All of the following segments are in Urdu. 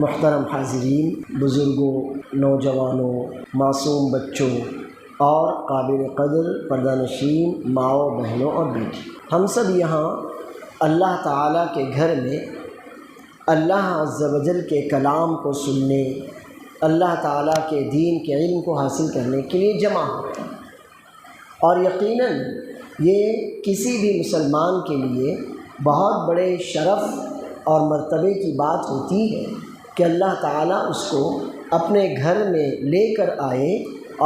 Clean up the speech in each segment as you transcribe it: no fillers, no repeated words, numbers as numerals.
محترم حاضرین، بزرگوں، نوجوانوں، معصوم بچوں اور قابل قدر پردہ نشین ماؤں، بہنوں اور بیٹی، ہم سب یہاں اللہ تعالیٰ کے گھر میں اللہ عز و جل کے کلام کو سننے، اللہ تعالیٰ کے دین کے علم کو حاصل کرنے کے لیے جمع ہوتے ہیں، اور یقیناً یہ کسی بھی مسلمان کے لیے بہت بڑے شرف اور مرتبے کی بات ہوتی ہے کہ اللہ تعالیٰ اس کو اپنے گھر میں لے کر آئے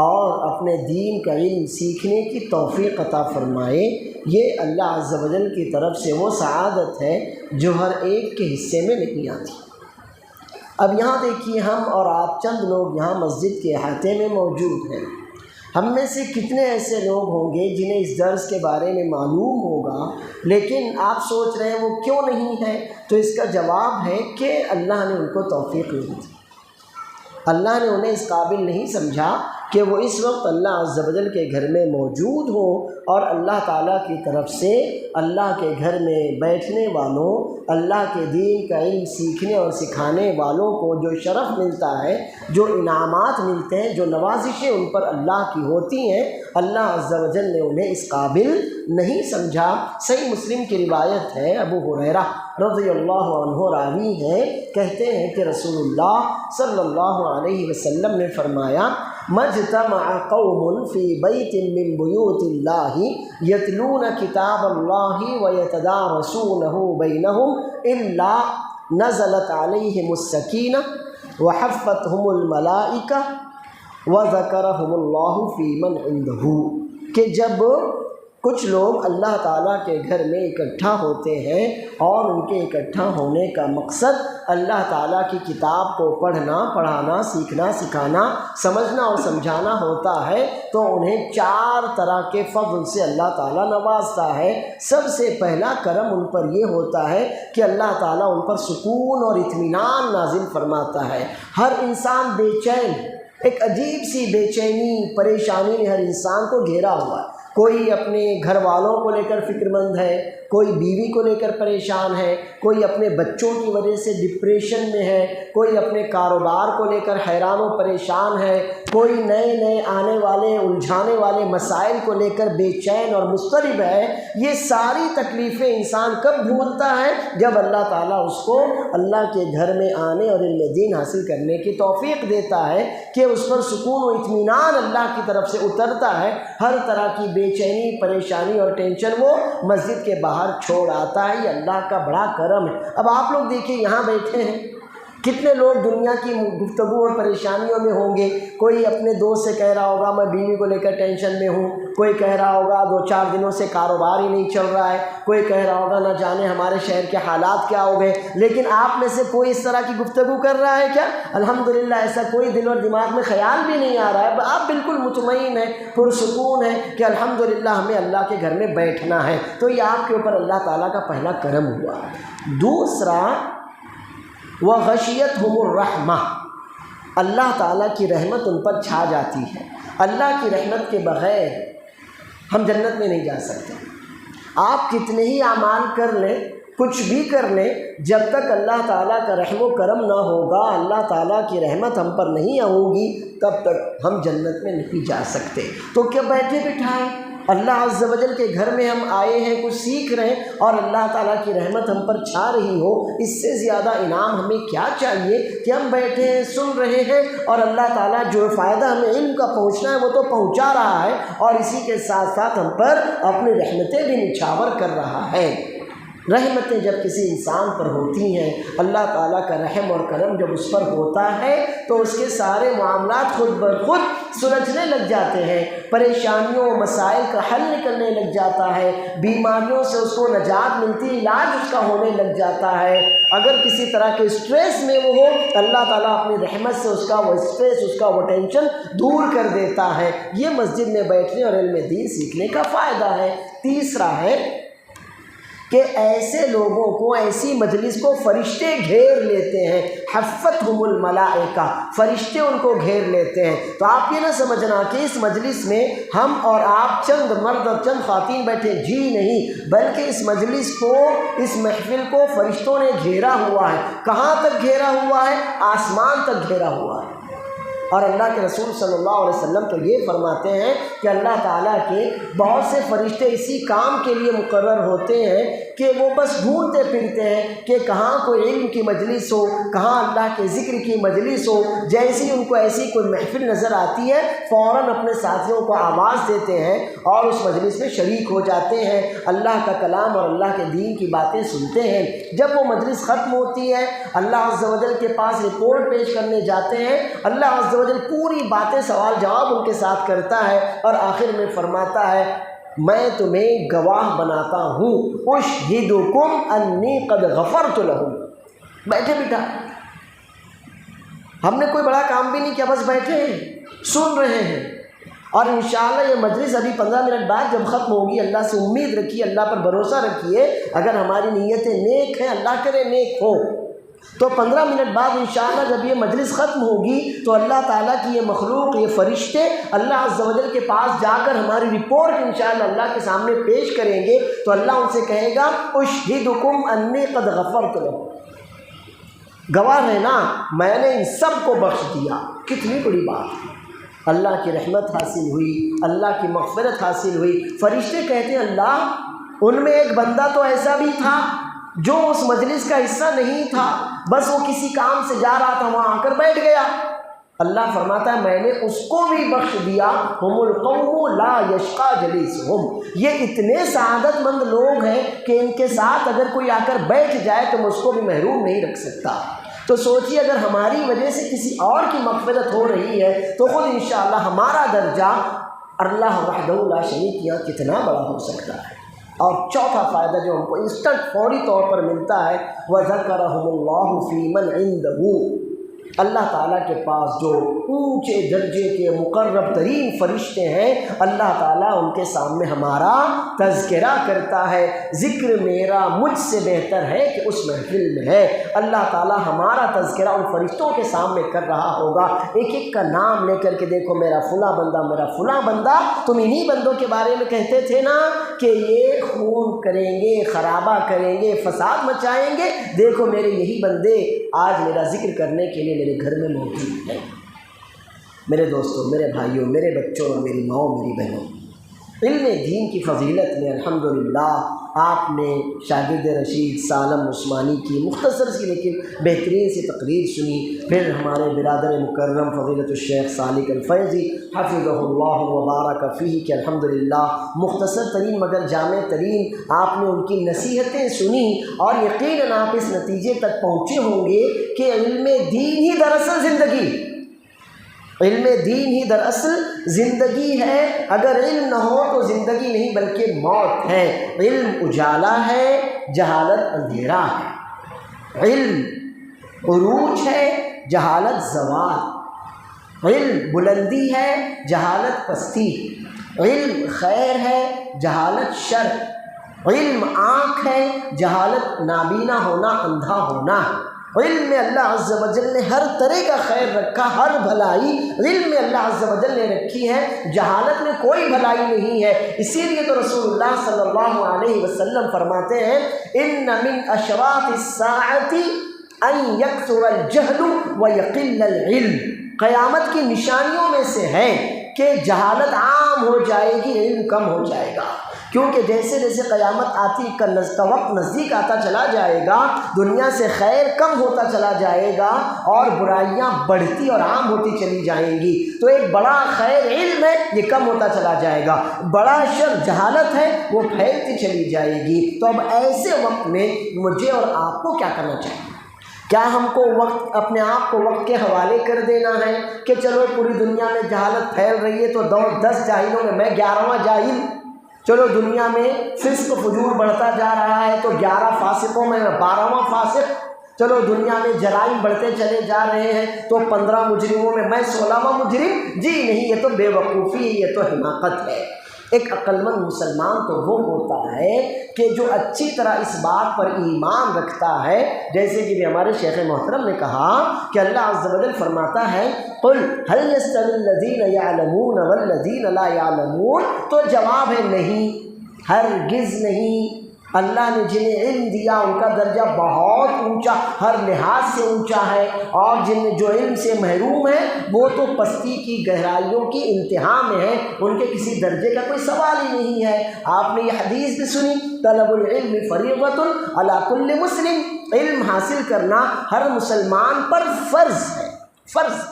اور اپنے دین کا علم سیکھنے کی توفیق عطا فرمائے۔ یہ اللہ عز و جل کی طرف سے وہ سعادت ہے جو ہر ایک کے حصے میں نہیں آتی۔ اب یہاں دیکھیے، ہم اور آپ چند لوگ یہاں مسجد کے احاطے میں موجود ہیں۔ ہم میں سے کتنے ایسے لوگ ہوں گے جنہیں اس درس کے بارے میں معلوم ہوگا، لیکن آپ سوچ رہے ہیں وہ کیوں نہیں ہے؟ تو اس کا جواب ہے کہ اللہ نے ان کو توفیق نہیں دی، اللہ نے انہیں اس قابل نہیں سمجھا کہ وہ اس وقت اللہ عز و جل کے گھر میں موجود ہوں، اور اللہ تعالیٰ کی طرف سے اللہ کے گھر میں بیٹھنے والوں، اللہ کے دین کا علم سیکھنے اور سکھانے والوں کو جو شرف ملتا ہے، جو انعامات ملتے ہیں، جو نوازشیں ان پر اللہ کی ہوتی ہیں، اللہ عز و جل نے انہیں اس قابل نہیں سمجھا۔ صحیح مسلم کی روایت ہے، ابو ہریرہ رضی اللہ عنہ راوی ہیں، کہتے ہیں کہ رسول اللہ صلی اللہ علیہ وسلم نے فرمایا، مجتمع قوم فی بیت من بیوت اللہ یتلون کتاب اللہ ویتدارسونہ بینہم الا نزلت علیہم السکینہ وحفتہم الملائکہ وذکرہم اللہ فی من عندہ، کہ جب کچھ لوگ اللہ تعالیٰ کے گھر میں اکٹھا ہوتے ہیں اور ان کے اکٹھا ہونے کا مقصد اللہ تعالیٰ کی کتاب کو پڑھنا، پڑھانا، سیکھنا، سکھانا، سمجھنا اور سمجھانا ہوتا ہے، تو انہیں 4 طرح کے فضل سے اللہ تعالیٰ نوازتا ہے۔ سب سے پہلا کرم ان پر یہ ہوتا ہے کہ اللہ تعالیٰ ان پر سکون اور اطمینان نازل فرماتا ہے۔ ہر انسان بے چین، ایک عجیب سی بے چینی، پریشانی نے ہر انسان کو گھیرا ہوا ہے۔ کوئی اپنے گھر والوں کو لے کر فکر مند ہے، کوئی بیوی کو لے کر پریشان ہے، کوئی اپنے بچوں کی وجہ سے ڈپریشن میں ہے، کوئی اپنے کاروبار کو لے کر حیران و پریشان ہے، کوئی نئے نئے آنے والے الجھانے والے مسائل کو لے کر بے چین اور مضطرب ہے۔ یہ ساری تکلیفیں انسان کب بھولتا ہے؟ جب اللہ تعالیٰ اس کو اللہ کے گھر میں آنے اور علم دین حاصل کرنے کی توفیق دیتا ہے کہ اس پر سکون و اطمینان اللہ کی طرف سے اترتا ہے۔ ہر طرح کی بے چینی، پریشانی اور ٹینشن وہ مسجد کے باہر چھوڑ آتا ہے۔ یہ اللہ کا بڑا کرم ہے۔ اب آپ لوگ دیکھیں، یہاں بیٹھے ہیں، کتنے لوگ دنیا کی گفتگو اور پریشانیوں میں ہوں گے۔ کوئی اپنے دوست سے کہہ رہا ہوگا میں بیوی کو لے کر ٹینشن میں ہوں، کوئی کہہ رہا ہوگا 2-4 دنوں سے کاروبار ہی نہیں چل رہا ہے، کوئی کہہ رہا ہوگا نہ جانے ہمارے شہر کے حالات کیا ہو گئے۔ لیکن آپ میں سے کوئی اس طرح کی گفتگو کر رہا ہے کیا؟ الحمدللہ ایسا کوئی دل اور دماغ میں خیال بھی نہیں آ رہا ہے۔ آپ بالکل مطمئن ہیں، پرسکون ہیں کہ الحمدللہ ہمیں اللہ کے گھر میں بیٹھنا ہے۔ تو یہ آپ کے اوپر اللہ تعالیٰ کا پہلا کرم ہوا۔ دوسرا، وغشیتہم الرحمہ، اللہ تعالیٰ کی رحمت ان پر چھا جاتی ہے۔ اللہ کی رحمت کے بغیر ہم جنت میں نہیں جا سکتے۔ آپ کتنے ہی اعمال کر لیں، کچھ بھی کر لیں، جب تک اللہ تعالیٰ کا رحم و کرم نہ ہوگا، اللہ تعالیٰ کی رحمت ہم پر نہیں ہوگی، تب تک ہم جنت میں نہیں جا سکتے۔ تو کیا بیٹھے بٹھائے اللہ عز و جل کے گھر میں ہم آئے ہیں، کچھ سیکھ رہے ہیں اور اللہ تعالیٰ کی رحمت ہم پر چھا رہی ہو، اس سے زیادہ انعام ہمیں کیا چاہیے کہ ہم بیٹھے ہیں، سن رہے ہیں، اور اللہ تعالیٰ جو فائدہ ہمیں علم کا پہنچنا ہے وہ تو پہنچا رہا ہے، اور اسی کے ساتھ ساتھ ہم پر اپنی رحمتیں بھی نچھاور کر رہا ہے۔ رحمتیں جب کسی انسان پر ہوتی ہیں، اللہ تعالیٰ کا رحم اور کرم جب اس پر ہوتا ہے، تو اس کے سارے معاملات خود بخود سلجھنے لگ جاتے ہیں، پریشانیوں مسائل کا حل نکلنے لگ جاتا ہے، بیماریوں سے اس کو نجات ملتی، علاج اس کا ہونے لگ جاتا ہے۔ اگر کسی طرح کے اسٹریس میں وہ ہو، اللہ تعالیٰ اپنی رحمت سے اس کا وہ اسٹریس، اس کا وہ ٹینشن دور کر دیتا ہے۔ یہ مسجد میں بیٹھنے اور علم دین سیکھنے کا فائدہ ہے۔ تیسرا ہے کہ ایسے لوگوں کو، ایسی مجلس کو فرشتے گھیر لیتے ہیں، حفتہم الملائکہ، فرشتے ان کو گھیر لیتے ہیں۔ تو آپ یہ نہ سمجھنا کہ اس مجلس میں ہم اور آپ چند مرد اور چند خواتین بیٹھے، جی نہیں، بلکہ اس مجلس کو، اس محفل کو فرشتوں نے گھیرا ہوا ہے۔ کہاں تک گھیرا ہوا ہے؟ آسمان تک گھیرا ہوا ہے۔ اور اللہ کے رسول صلی اللہ علیہ وسلم تو یہ فرماتے ہیں کہ اللہ تعالیٰ کے بہت سے فرشتے اسی کام کے لیے مقرر ہوتے ہیں کہ وہ بس ڈھونڈتے پھرتے ہیں کہ کہاں کوئی علم کی مجلس ہو، کہاں اللہ کے ذکر کی مجلس ہو۔ جیسی ان کو ایسی کوئی محفل نظر آتی ہے، فوراً اپنے ساتھیوں کو آواز دیتے ہیں اور اس مجلس میں شریک ہو جاتے ہیں، اللہ کا کلام اور اللہ کے دین کی باتیں سنتے ہیں۔ جب وہ مجلس ختم ہوتی ہے، اللہ عز و جل کے پاس رپورٹ پیش کرنے جاتے ہیں، اللہ عز و جل پوری باتیں، سوال جواب ان کے ساتھ کرتا ہے اور آخر میں فرماتا ہے میں تمہیں گواہ بناتا ہوں، اشہدکم انی قد غفرت لہم۔ بیٹھے بٹھا ہم نے کوئی بڑا کام بھی نہیں کیا، بس بیٹھے ہیں، سن رہے ہیں، اور انشاءاللہ یہ مجلس ابھی 15 منٹ بعد جب ختم ہوگی، اللہ سے امید رکھیے، اللہ پر بھروسہ رکھیے، اگر ہماری نیتیں نیک ہیں، اللہ کرے نیک ہو، تو 15 منٹ بعد انشاءاللہ جب یہ مجلس ختم ہوگی تو اللہ تعالیٰ کی یہ مخلوق، یہ فرشتے اللہ عز و جل کے پاس جا کر ہماری رپورٹ انشاءاللہ اللہ کے سامنے پیش کریں گے، تو اللہ ان سے کہے گا اشہدکم انی قد غفرت لکم، گواہ رہنا میں نے ان سب کو بخش دیا۔ کتنی بڑی بات ہے، اللہ کی رحمت حاصل ہوئی، اللہ کی مغفرت حاصل ہوئی۔ فرشتے کہتے ہیں اللہ، ان میں ایک بندہ تو ایسا بھی تھا جو اس مجلس کا حصہ نہیں تھا، بس وہ کسی کام سے جا رہا تھا، وہاں آ کر بیٹھ گیا۔ اللہ فرماتا ہے میں نے اس کو بھی بخش دیا، ہم القوم لا یشقی جلیسہم، یہ اتنے سعادت مند لوگ ہیں کہ ان کے ساتھ اگر کوئی آ کر بیٹھ جائے تو میں اس کو بھی محروم نہیں رکھ سکتا۔ تو سوچیے اگر ہماری وجہ سے کسی اور کی مغفرت ہو رہی ہے تو خود انشاءاللہ ہمارا درجہ اللہ وحدہ لا شریک یہاں کتنا بڑا ہو سکتا ہے۔ اور چوتھا فائدہ جو ہم کو انسٹنٹ فوری طور پر ملتا ہے، وَذَكَرَهُمُ اللَّهُ فِي مَنْ عِنْدَهُ، اللہ تعالیٰ کے پاس جو اونچے درجے کے مقرب ترین فرشتے ہیں، اللہ تعالیٰ ان کے سامنے ہمارا تذکرہ کرتا ہے، ذکر میرا مجھ سے بہتر ہے کہ اس محفل میں ہے۔ اللہ تعالیٰ ہمارا تذکرہ ان فرشتوں کے سامنے کر رہا ہوگا، ایک ایک کا نام لے کر کے، دیکھو میرا فلاں بندہ، میرا فلاں بندہ، تم انہی بندوں کے بارے میں کہتے تھے نا کہ یہ خون کریں گے، خرابہ کریں گے، فساد مچائیں گے، دیکھو میرے یہی بندے آج میرا ذکر کرنے کے لیے میرے گھر میں موجود ہیں۔ میرے دوستوں، میرے بھائیوں، میرے بچوں اور میری ماؤں، میری بہنوں، علم دین کی فضیلت میں الحمدللہ آپ نے شاگرد رشید سالم عثمانی کی مختصر سی لیکن بہترین سی تقریر سنی، پھر ہمارے برادر مکرم فضیلت الشیخ سالک الفیضی حفظہ اللہ وبارک فیہ کہ الحمدللہ مختصر ترین مگر جامع ترین آپ نے ان کی نصیحتیں سنی، اور یقیناً آپ اس نتیجے تک پہنچے ہوں گے کہ علم دین ہی دراصل زندگی، علم دین ہی دراصل زندگی ہے۔ اگر علم نہ ہو تو زندگی نہیں بلکہ موت ہے۔ علم اجالا ہے، جہالت اندھیرا ہے، علم عروج ہے، جہالت زوال، علم بلندی ہے، جہالت پستی، علم خیر ہے، جہالت شر، علم آنکھ ہے، جہالت نابینا ہونا، اندھا ہونا۔ علم میں اللہ عز و جل نے ہر طرح کا خیر رکھا، ہر بھلائی علم میں اللہ عز و جل نے رکھی ہے، جہالت میں کوئی بھلائی نہیں ہے۔ اسی لیے تو رسول اللہ صلی اللہ علیہ وسلم فرماتے ہیں ان من اشراط الساعة ان یکثر الجہل ویقل العلم، قیامت کی نشانیوں میں سے ہے کہ جہالت عام ہو جائے گی، علم کم ہو جائے گا، کیونکہ جیسے جیسے قیامت آتی کا وقت نزدیک آتا چلا جائے گا، دنیا سے خیر کم ہوتا چلا جائے گا اور برائیاں بڑھتی اور عام ہوتی چلی جائیں گی۔ تو ایک بڑا خیر علم ہے، یہ کم ہوتا چلا جائے گا، بڑا شر جہالت ہے، وہ پھیلتی چلی جائے گی۔ تو اب ایسے وقت میں مجھے اور آپ کو کیا کرنا چاہیے؟ کیا ہم کو وقت، اپنے آپ کو وقت کے حوالے کر دینا ہے کہ چلو پوری دنیا میں جہالت پھیل رہی ہے تو 10 جاہلوں میں 11واں جاہل، چلو دنیا میں فسق فجور بڑھتا جا رہا ہے تو 11 فاسقوں میں 12واں فاسق، چلو دنیا میں جرائم بڑھتے چلے جا رہے ہیں تو 15 مجرموں میں میں 16واں مجرم؟ جی نہیں، یہ تو بے وقوفی ہے، یہ تو حماقت ہے۔ ایک عقل مند مسلمان تو وہ ہوتا ہے کہ جو اچھی طرح اس بات پر ایمان رکھتا ہے، جیسے کہ بھی ہمارے شیخ محترم نے کہا کہ اللہ عز و جل فرماتا ہے قل هل يستوي الذين يعلمون والذين لا يعلمون، تو جواب ہے نہیں، ہرگز نہیں۔ اللہ نے جنہیں علم دیا ان کا درجہ بہت اونچا، ہر لحاظ سے اونچا ہے، اور جن جو علم سے محروم ہیں وہ تو پستی کی گہرائیوں کی انتہا میں ہیں، ان کے کسی درجے کا کوئی سوال ہی نہیں ہے۔ آپ نے یہ حدیث بھی سنی، طلب العلم فریضۃ علی کل مسلم، علم حاصل کرنا ہر مسلمان پر فرض ہے، فرض۔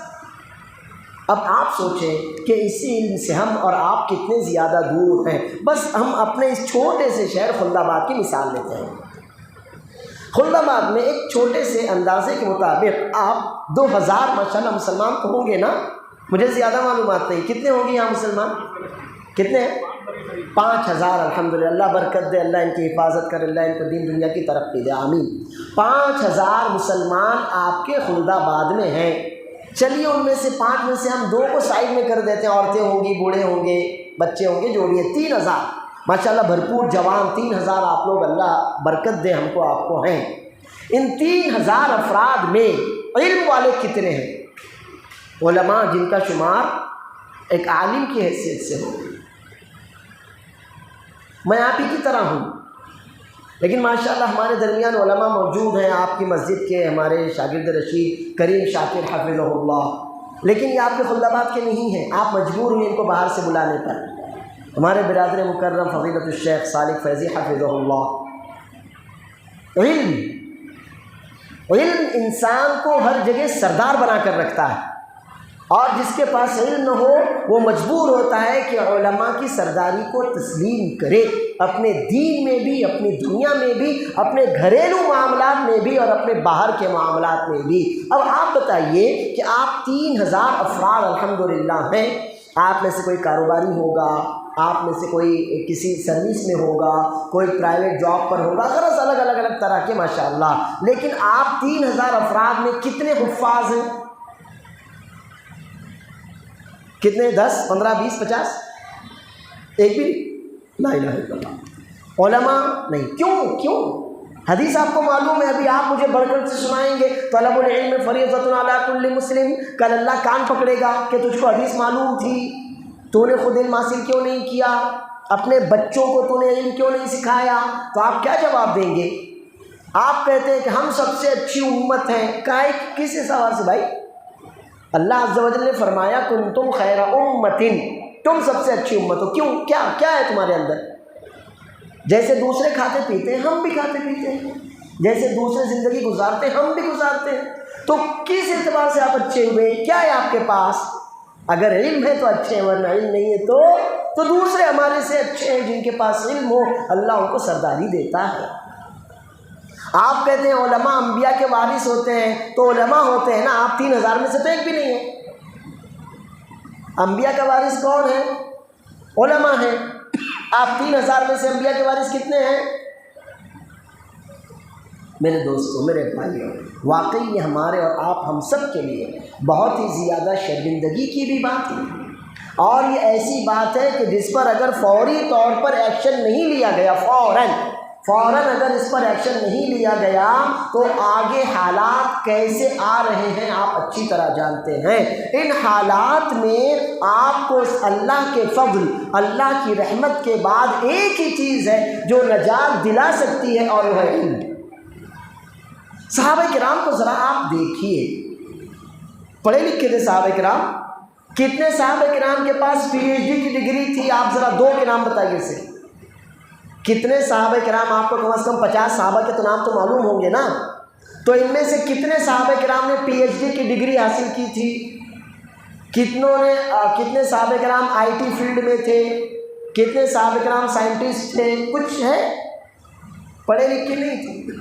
اب آپ سوچیں کہ اسی علم سے ہم اور آپ کتنے زیادہ دور ہیں۔ بس ہم اپنے اس چھوٹے سے شہر خلد آباد کی مثال لیتے ہیں۔ خلد آباد میں ایک چھوٹے سے اندازے کے مطابق آپ 2000 ماشاءاللہ مسلمان تو ہوں گے نا، مجھے زیادہ معلومات نہیں، کتنے ہوں گے یہاں مسلمان؟ کتنے ہیں؟ 5000۔ الحمدللہ، اللہ برکت دے، اللہ ان کی حفاظت کرے، اللہ ان کو دین دنیا کی ترقی دے، آمین۔ 5000 مسلمان آپ کے خلد آباد میں ہیں۔ چلیے ان میں سے 5 میں سے ہم 2 کو سائڈ میں کر دیتے ہیں، عورتیں ہوں گی، بوڑھے ہوں گے، بچے ہوں گے، جوڑیے 3000 ماشاءاللہ بھرپور جوان 3000 آپ لوگ، اللہ برکت دے ہم کو آپ کو ہیں۔ ان 3000 افراد میں علم والے کتنے ہیں؟ علماء جن کا شمار ایک عالم کی حیثیت سے ہو۔ میں آپ ہی کی طرح ہوں، لیکن ماشاءاللہ ہمارے درمیان علماء موجود ہیں، آپ کی مسجد کے ہمارے شاگرد رشید کریم شاکر حفظہ اللہ، لیکن یہ آپ کے خلد آباد کے نہیں ہیں، آپ مجبور ہوئے ان کو باہر سے بلانے پر۔ ہمارے برادر مکرم فضیلت الشیخ صالح فیضی حفظہ اللہ، علم انسان کو ہر جگہ سردار بنا کر رکھتا ہے، اور جس کے پاس علم نہ ہو وہ مجبور ہوتا ہے کہ علماء کی سرداری کو تسلیم کرے، اپنے دین میں بھی، اپنی دنیا میں بھی، اپنے گھریلو معاملات میں بھی، اور اپنے باہر کے معاملات میں بھی۔ اب آپ بتائیے کہ آپ 3000 افراد الحمدللہ ہیں، آپ میں سے کوئی کاروباری ہوگا، آپ میں سے کوئی کسی سروس میں ہوگا، کوئی پرائیویٹ جاب پر ہوگا، غرض الگ الگ طرح کے ماشاءاللہ، لیکن آپ 3000 افراد میں کتنے حفاظ ہیں؟ کتنے؟ 10 15 20 50؟ ایک بھی لا الہ الا اللہ۔ علماء نہیں، کیوں؟ حدیث آپ کو معلوم ہے، ابھی آپ مجھے بڑھ کر سے سنائیں گے طلب العلم فریضۃ علی کل مسلم، کل اللہ کان پکڑے گا کہ تجھ کو حدیث معلوم تھی، تو نے خود علم حاصل کیوں نہیں کیا، اپنے بچوں کو تو نے علم کیوں نہیں سکھایا؟ تو آپ کیا جواب دیں گے؟ آپ کہتے ہیں کہ ہم سب سے اچھی امت ہیں، کس حساب سے بھائی؟ اللہ عز و جل نے فرمایا کنتم خیر امت، تم سب سے اچھی امت ہو۔ کیوں؟ کیا ہے تمہارے اندر؟ جیسے دوسرے کھاتے پیتے ہیں ہم بھی کھاتے پیتے ہیں، جیسے دوسرے زندگی گزارتے ہیں ہم بھی گزارتے ہیں، تو کس اعتبار سے آپ اچھے ہوئے؟ کیا ہے آپ کے پاس؟ اگر علم ہے تو اچھے ہیں، ورنہ علم نہیں ہے تو دوسرے ہمارے سے اچھے ہیں، جن کے پاس علم ہو اللہ ان کو سرداری دیتا ہے۔ آپ کہتے ہیں علماء انبیاء کے وارث ہوتے ہیں، تو علماء ہوتے ہیں نا، آپ 3000 میں سے تو ایک بھی نہیں ہے۔ انبیاء کا وارث کون ہے؟ علماء ہیں۔ آپ 3000 میں سے انبیاء کے وارث کتنے ہیں؟ میرے دوستوں، میرے بھائیوں، واقعی یہ ہمارے اور آپ ہم سب کے لیے بہت ہی زیادہ شرمندگی کی بھی بات ہے، اور یہ ایسی بات ہے کہ جس پر اگر فوری طور پر ایکشن نہیں لیا گیا، فوراً اگر اس پر ایکشن نہیں لیا گیا تو آگے حالات کیسے آ رہے ہیں آپ اچھی طرح جانتے ہیں۔ ان حالات میں آپ کو اللہ کے فضل، اللہ کی رحمت کے بعد ایک ہی چیز ہے جو نجات دلا سکتی ہے، اور وہ ہے علم۔ صحابہ کرام کو ذرا آپ دیکھیے، پڑھے لکھے تھے صحابہ کرام، کتنے صحابہ کرام کے پاس پی ایچ ڈی کی ڈگری تھی؟ آپ ذرا 2 کے نام بتائیے سے۔ کتنے صحابہ کرام؟ آپ کو کم از کم 50 صحابہ کے تو نام تو معلوم ہوں گے نا، تو ان میں سے کتنے صحابہ کرام نے پی ایچ ڈی کی ڈگری حاصل کی تھی؟ کتنے صحابہ کرام آئی ٹی فیلڈ میں تھے؟ کتنے صحابہ کرام سائنٹسٹ تھے؟ کچھ ہے؟ پڑھے لکھے نہیں تھے،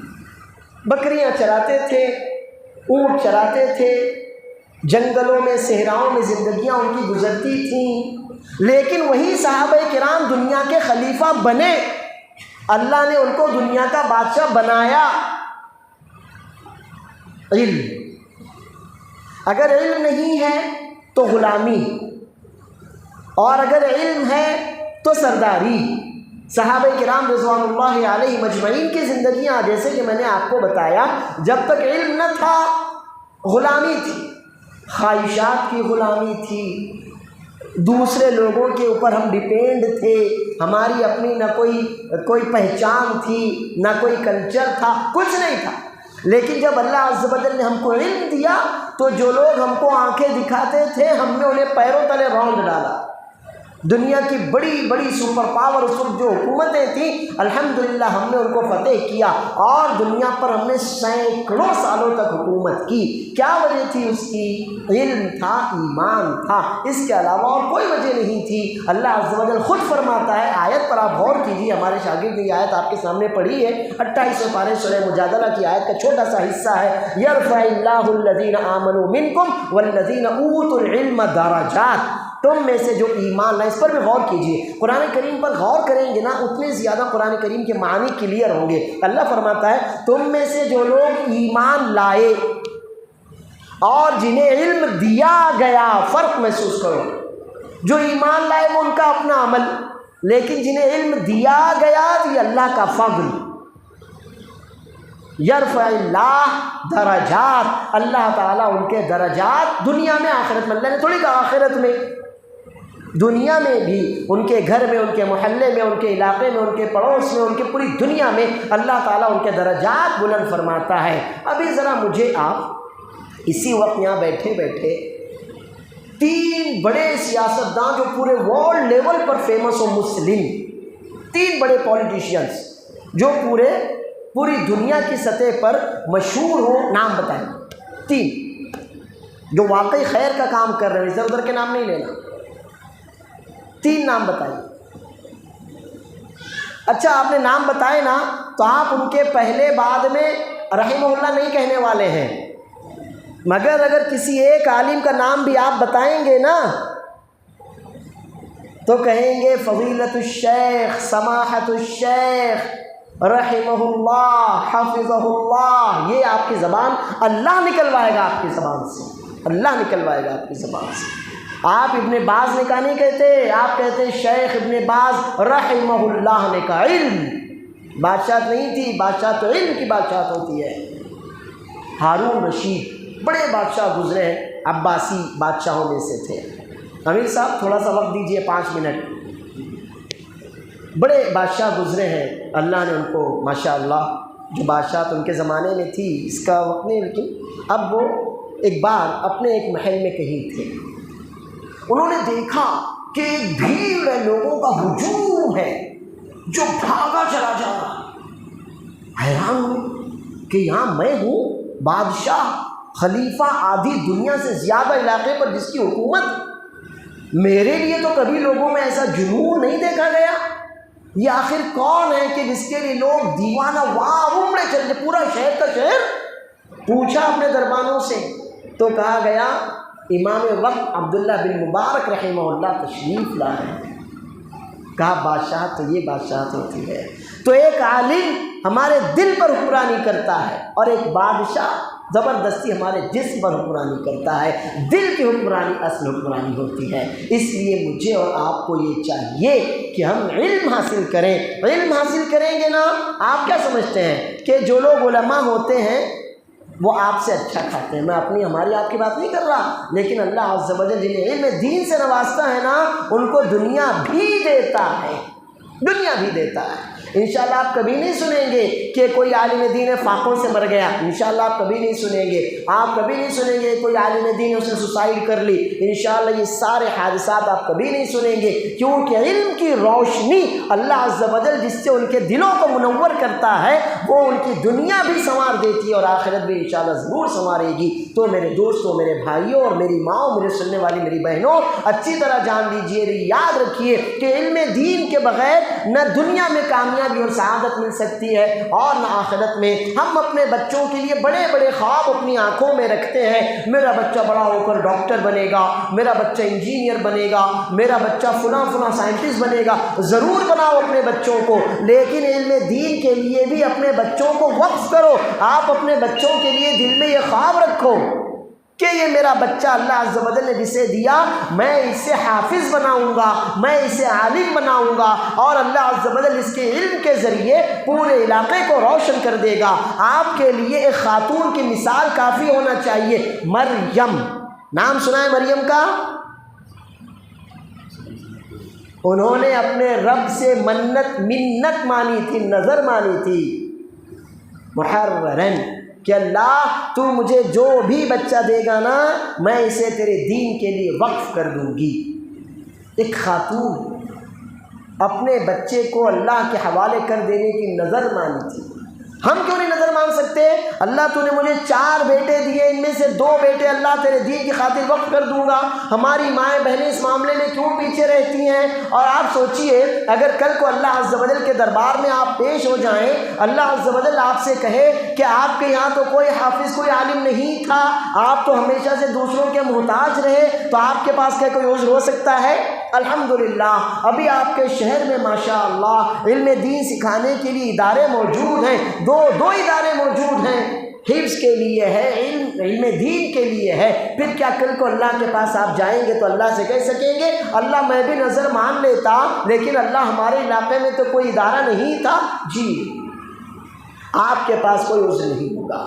بکریاں چراتے تھے، اونٹ چراتے تھے، جنگلوں میں صحراؤں میں زندگیاں ان کی گزرتی تھیں، لیکن وہی صحابہ کرام دنیا کے خلیفہ بنے، اللہ نے ان کو دنیا کا بادشاہ بنایا۔ علم، اگر علم نہیں ہے تو غلامی، اور اگر علم ہے تو سرداری صحابہ کرام رضوان اللہ علیہ مجمعین کی زندگیاں، جیسے کہ میں نے آپ کو بتایا، جب تک علم نہ تھا غلامی تھی، خواہشات کی غلامی تھی، دوسرے لوگوں کے اوپر ہم ڈیپینڈ تھے، ہماری اپنی نہ کوئی پہچان تھی، نہ کوئی کلچر تھا، کچھ نہیں تھا۔ لیکن جب اللہ عز و جل نے ہم کو علم دیا تو جو لوگ ہم کو آنکھیں دکھاتے تھے ہم نے انہیں پیروں تلے راؤنڈ ڈالا۔ دنیا کی بڑی بڑی سپر پاور اس وقت جو حکومتیں تھیں، الحمدللہ ہم نے ان کو فتح کیا اور دنیا پر ہم نے سینکڑوں سالوں تک حکومت کی۔ کیا وجہ تھی اس کی؟ علم تھا، ایمان تھا، اس کے علاوہ اور کوئی وجہ نہیں تھی۔ اللہ عز و جل خود فرماتا ہے، آیت پر آپ غور کیجیے، ہمارے شاگرد نے یہ آیت آپ کے سامنے پڑھی ہے، 28 پارے سورہ مجادلہ کی آیت کا چھوٹا سا حصہ ہے، یرفع اللہ الذین آمنوا منکم والذین اوتوا العلم درجات۔ تم میں سے جو ایمان لائے، اس پر بھی غور کیجیے، قرآن کریم پر غور کریں گے نا اتنے زیادہ قرآن کریم کے معنی کلیئر ہوں گے۔ اللہ فرماتا ہے تم میں سے جو لوگ ایمان لائے اور جنہیں علم دیا گیا، فرق محسوس کرو، جو ایمان لائے وہ ان کا اپنا عمل، لیکن جنہیں علم دیا گیا یہ اللہ کا فضل۔ یرفع اللہ درجات، اللہ تعالیٰ ان کے درجات دنیا میں آخرت میں، اللہ نے تھوڑی کہا آخرت میں، دنیا میں بھی، ان کے گھر میں، ان کے محلے میں، ان کے علاقے میں، ان کے پڑوس میں، ان کے پوری دنیا میں اللہ تعالیٰ ان کے درجات بلند فرماتا ہے۔ ابھی ذرا مجھے آپ اسی وقت یہاں بیٹھے بیٹھے 3 بڑے سیاستدان جو پورے ورلڈ لیول پر فیمس ہو، مسلم 3 بڑے پولیٹیشینز جو پوری دنیا کی سطح پر مشہور ہو، نام بتائیں 3 جو واقعی خیر کا کام کر رہے ہیں، ادھر ادھر کے نام نہیں لینا، 3 نام بتائیے۔ اچھا آپ نے نام بتائے نا تو آپ ان کے پہلے بعد میں رحمہ اللہ نہیں کہنے والے ہیں، مگر اگر کسی ایک عالم کا نام بھی آپ بتائیں گے نا تو کہیں گے فضیلت الشیخ، سماحت الشیخ، رحمہ اللہ، حفظہ اللہ، یہ آپ کی زبان اللہ نکلوائے گا، آپ کی زبان سے اللہ نکلوائے گا آپ کی زبان سے۔ آپ ابن باز نے کہا نہیں کہتے، آپ کہتے شیخ ابن باز رحمہ اللہ نے کہا۔ علم بادشاہت نہیں تھی، بادشاہ تو علم کی بادشاہت ہوتی ہے۔ ہارون رشید بڑے بادشاہ گزرے ہیں، عباسی بادشاہوں میں سے تھے۔ امیر صاحب تھوڑا سا وقت دیجئے، 5 منٹ۔ بڑے بادشاہ گزرے ہیں، اللہ نے ان کو ماشاءاللہ، جو بادشاہت ان کے زمانے میں تھی اس کا وقت نہیں، لیکن اب وہ ایک بار اپنے ایک محل میں کہیں تھے، انہوں نے دیکھا کہ ایک بھیڑ ہے، لوگوں کا ہجوم ہے جو بھاگا چلا جا رہا۔ حیران ہوئے کہ یہاں میں ہوں، بادشاہ، خلیفہ، آدھی دنیا سے زیادہ علاقے پر جس کی حکومت، میرے لیے تو کبھی لوگوں میں ایسا جنون نہیں دیکھا گیا۔ یہ آخر کون ہے کہ جس کے لیے لوگ دیوانہ واہ امڑے چلے، پورا شہر کا شہر پوچھا اپنے دربانوں سے تو کہا گیا امام وقت عبداللہ بن مبارک رحمہ اللہ تشریف لائے۔ کہا بادشاہت تو یہ بادشاہت ہوتی ہے، تو ایک عالم ہمارے دل پر حکمرانی کرتا ہے اور ایک بادشاہ زبردستی ہمارے جسم پر حکمرانی کرتا ہے۔ دل کی حکمرانی اصل حکمرانی ہوتی ہے۔ اس لیے مجھے اور آپ کو یہ چاہیے کہ ہم علم حاصل کریں۔ علم حاصل کریں گے نا، آپ کیا سمجھتے ہیں کہ جو لوگ علماء ہوتے ہیں وہ آپ سے اچھا کھاتے ہیں؟ میں ہماری آپ کی بات نہیں کر رہا، لیکن اللہ عز و جل جنہیں علم دین سے نوازتا ہے نا ان کو دنیا بھی دیتا ہے، دنیا بھی دیتا ہے۔ انشاءاللہ آپ کبھی نہیں سنیں گے کہ کوئی عالم دین فاقوں سے مر گیا، انشاءاللہ آپ کبھی نہیں سنیں گے۔ آپ کبھی نہیں سنیں گے کوئی عالم دین اس نے سوسائڈ کر لی، انشاءاللہ یہ سارے حادثات آپ کبھی نہیں سنیں گے، کیونکہ علم کی روشنی اللہ عز و جل جس سے ان کے دلوں کو منور کرتا ہے وہ ان کی دنیا بھی سنوار دیتی ہے اور آخرت بھی انشاءاللہ ضرور سنوارے گی۔ تو میرے دوستوں، میرے بھائیوں اور میری ماں، میرے سننے والی میری بہنوں، اچھی طرح جان لیجئے، یاد رکھیے کہ علم دین کے بغیر نہ دنیا میں کامیابی اور سعادت مل سکتی ہے اور نہ آخرت میں۔ ہم اپنے بچوں کے لیے بڑے بڑے خواب اپنی آنکھوں میں رکھتے ہیں، میرا بچہ بڑا ہو کر ڈاکٹر بنے گا، میرا بچہ انجینئر بنے گا، میرا بچہ فلاں سائنٹسٹ بنے گا۔ ضرور بناؤ اپنے بچوں کو، لیکن علم دین کے لیے بھی اپنے بچوں کو وقف کرو۔ آپ اپنے بچوں کے لیے دل میں یہ خواب رکھو کہ یہ میرا بچہ اللہ عز و جل نے جسے دیا، میں اسے حافظ بناؤں گا، میں اسے عالم بناؤں گا، اور اللہ عز و جل اس کے علم کے ذریعے پورے علاقے کو روشن کر دے گا۔ آپ کے لیے ایک خاتون کی مثال کافی ہونا چاہیے۔ مریم، نام سنا ہے مریم کا؟ انہوں نے اپنے رب سے منت مانی تھی، نظر مانی تھی، محررن، کہ اللہ تو مجھے جو بھی بچہ دے گا نا، میں اسے تیرے دین کے لیے وقف کر دوں گی۔ ایک خاتون اپنے بچے کو اللہ کے حوالے کر دینے کی نظر مانی تھی۔ ہم کیوں نہیں نظر مان سکتے؟ اللہ تو نے مجھے 4 بیٹے دیے، ان میں سے 2 بیٹے اللہ تیرے دین کی خاطر وقف کر دوں گا۔ ہماری مائیں بہنیں اس معاملے میں کیوں پیچھے رہتی ہیں؟ اور آپ سوچئے اگر کل کو اللہ عز و جل کے دربار میں آپ پیش ہو جائیں، اللہ عز و جل آپ سے کہے کہ آپ کے یہاں تو کوئی حافظ، کوئی عالم نہیں تھا، آپ تو ہمیشہ سے دوسروں کے محتاج رہے، تو آپ کے پاس کیا کوئی عذر ہو سکتا ہے؟ الحمدللہ ابھی آپ کے شہر میں ماشاءاللہ علم دین سکھانے کے لیے ادارے موجود ہیں، دو ادارے موجود ہیں، حفظ کے لیے ہے، علم دین کے لیے ہے۔ پھر کیا کل کو اللہ کے پاس آپ جائیں گے تو اللہ سے کہہ سکیں گے اللہ میں بھی نظر مان لیتا لیکن اللہ ہمارے علاقے میں تو کوئی ادارہ نہیں تھا؟ جی، آپ کے پاس کوئی عذر نہیں ہوگا۔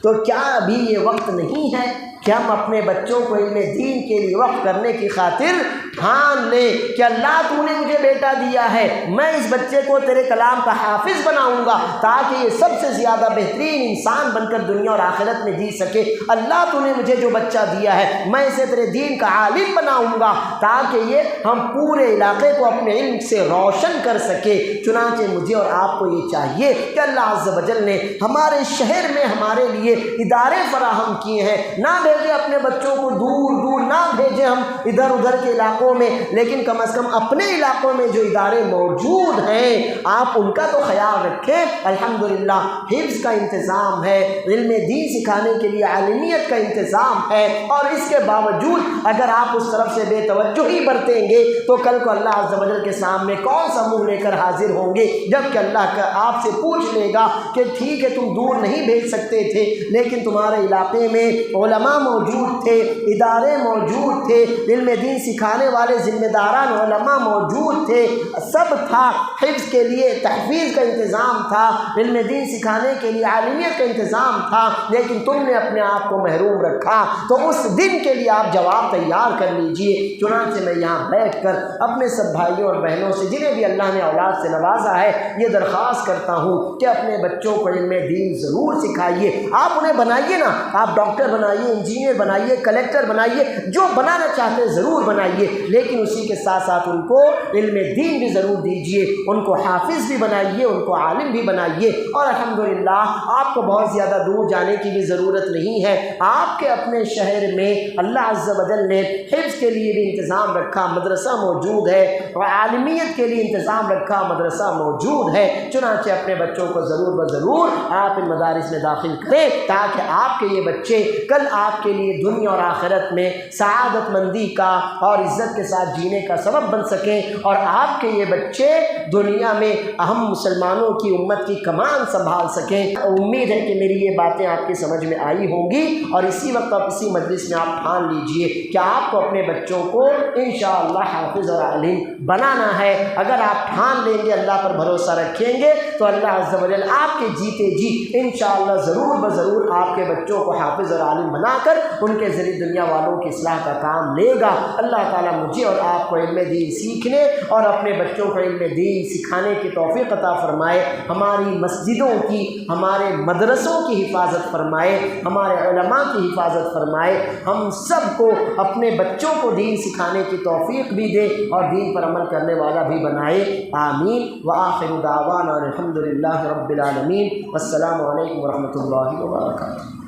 تو کیا ابھی یہ وقت نہیں ہے کہ ہم اپنے بچوں کو علم دین کے لیے وقف کرنے کی خاطر ٹھان لیں کہ اللہ تو نے مجھے بیٹا دیا ہے، میں اس بچے کو تیرے کلام کا حافظ بناؤں گا تاکہ یہ سب سے زیادہ بہترین انسان بن کر دنیا اور آخرت میں جی سکے۔ اللہ تو نے مجھے جو بچہ دیا ہے میں اسے تیرے دین کا عالم بناؤں گا تاکہ یہ ہم پورے علاقے کو اپنے علم سے روشن کر سکے۔ چنانچہ مجھے اور آپ کو یہ چاہیے کہ اللہ عز و جل نے ہمارے شہر میں ہمارے لیے ادارے فراہم کیے ہیں، نہ بھیجیں اپنے بچوں کو دور دور، نہ بھیجیں ہم ادھر ادھر کے علاقوں میں، لیکن کم از کم اپنے علاقوں میں جو ادارے موجود ہیں آپ ان کا تو خیال رکھیں۔ الحمدللہ حفظ کا انتظام ہے، علم دین سکھانے کے لیے عالمیت کا انتظام ہے، اور اس کے باوجود اگر آپ اس طرف سے بے توجہی برتیں گے تو کل کو اللہ عز و جل کے سامنے کون سا منہ لے کر حاضر ہوں گے جب کہ اللہ کا آپ سے پوچھ لے گا کہ ٹھیک ہے تم دور نہیں بھیج سکتے تھے لیکن تمہارے علاقے میں علماء موجود تھے، ادارے موجود تھے، علم دین سکھانے والے ذمہ داران علماء موجود تھے، سب تھا، حفظ کے لیے تحفیظ کا انتظام تھا، علم دین سکھانے کے لیے عالمیت کا انتظام تھا، لیکن تم نے اپنے آپ کو محروم رکھا۔ تو اس دن کے لیے آپ جواب تیار کر لیجئے۔ چنانچہ میں یہاں بیٹھ کر اپنے سب بھائیوں اور بہنوں سے جنہیں بھی اللہ نے اولاد سے نوازا ہے یہ درخواست کرتا ہوں کہ اپنے بچوں کو علم دین ضرور سکھائیے۔ آپ انہیں بنائیے نا، آپ ڈاکٹر بنائیے، انجینئر بنائیے، کلیکٹر بنائیے، جو بنانا چاہتے ہیں ضرور بنائیے، لیکن اسی کے ساتھ ساتھ ان کو علم دین بھی ضرور دیجیے، ان کو حافظ بھی بنائیے، ان کو عالم بھی بنائیے۔ اور الحمدللہ آپ کو بہت زیادہ دور جانے کی بھی ضرورت نہیں ہے، آپ کے اپنے شہر میں اللہ عز و جل نے حفظ کے لیے بھی انتظام رکھا، مدرسہ موجود ہے، اور عالمیت کے لیے انتظام رکھا، مدرسہ موجود ہے۔ چنانچہ اپنے بچوں کو ضرور بضرور آپ ان مدارس میں داخل کریں تاکہ آپ کے یہ بچے کل آپ کے لیے دنیا اور آخرت میں سعادت مندی کا اور عزت کے ساتھ جینے کا سبب بن سکیں، اور آپ کے یہ بچے دنیا میں ہم مسلمانوں کی امت کی کمان سنبھال سکیں۔ امید ہے کہ میری یہ باتیں آپ کی سمجھ میں آئی ہوں گی، اور اسی وقت آپ اسی مجلس میں آپ ٹھان لیجئے کہ آپ کو اپنے بچوں کو انشاءاللہ حافظ اور عالم بنانا ہے۔ اگر آپ ٹھان لیں گے، اللہ پر بھروسہ رکھیں گے تو اللہ عز و جل آپ کے جیتے جی انشاءاللہ ضرور بضرور آپ کے بچوں کو حافظ اور عالم بنا کر ان کے ذریعے دنیا والوں کی اصلاح کا کام لے گا۔ اللہ تعالیٰ مجھے اور آپ کو علم دین سیکھنے اور اپنے بچوں کو علم دین سکھانے کی توفیق عطا فرمائے، ہماری مسجدوں کی، ہمارے مدرسوں کی حفاظت فرمائے، ہمارے علماء کی حفاظت فرمائے، ہم سب کو اپنے بچوں کو دین سکھانے کی توفیق بھی دے اور دین پر عمل کرنے والا بھی بنائے، آمین۔ وآخر دعوانا الحمدللہ رب العالمین، والسلام علیکم ورحمۃ اللہ وبرکاتہ۔